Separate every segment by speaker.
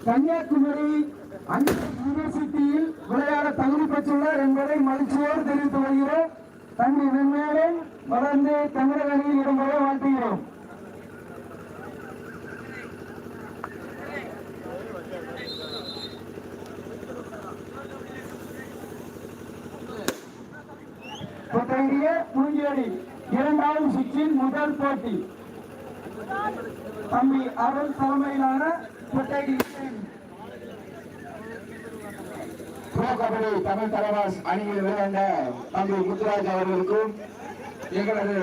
Speaker 1: கன்னியாகுமரி யூனிவர்சிட்டியில் விளையாட தகுதி பெற்றுள்ளார் என்பதை மகிழ்ச்சியோடு தெரிவித்து வருகிறோம். தன்னை மென்மேலும் வளர்ந்து தமிழக அணியில் இடம்பெற வாழ்த்துகிறோம். புழுங்கியடி இரண்டாவது சுற்றில் முதல் போட்டி தம்பி அருள் தலைமையிலான
Speaker 2: கபடி தமிழ் தலைவாஸ் அணியில் விளையாண்ட தம்பி முத்துராஜ் அவர்களுக்கும் எங்களது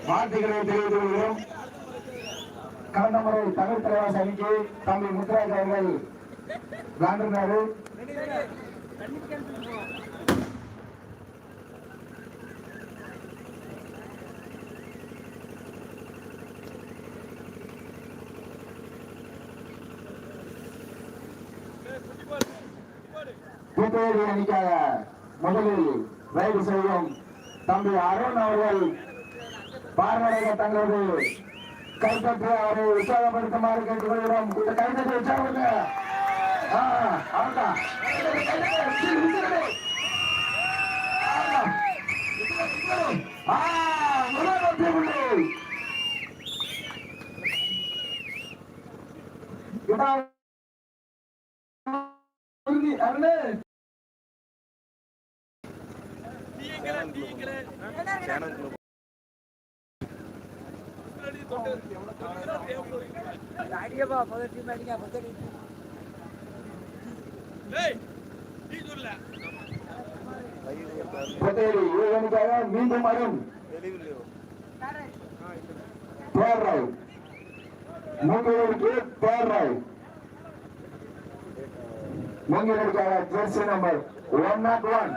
Speaker 2: வாழ்த்துக்களை தெரிவித்து வருகிறோம். கடந்த முறை தமிழ் தலைவாஸ் அணிக்கு தம்பி முத்துராஜ் அவர்கள் விளையாண்டிருந்தாரு. கூட்டேரி அணிக்காக முதலில் ரைடு செய்யும் தம்பி அருண் அவர்கள் பார்வையாக தங்களது கைத்தட்டி அவரை உற்சாகப்படுத்துமாறு கேட்டுக்கொள்கிறோம். கைத்தட்டி உற்சாகப்படுத்த மீண்டும் வரும் மூங்கிலுக்காக ஜெர்சி நம்பர் 101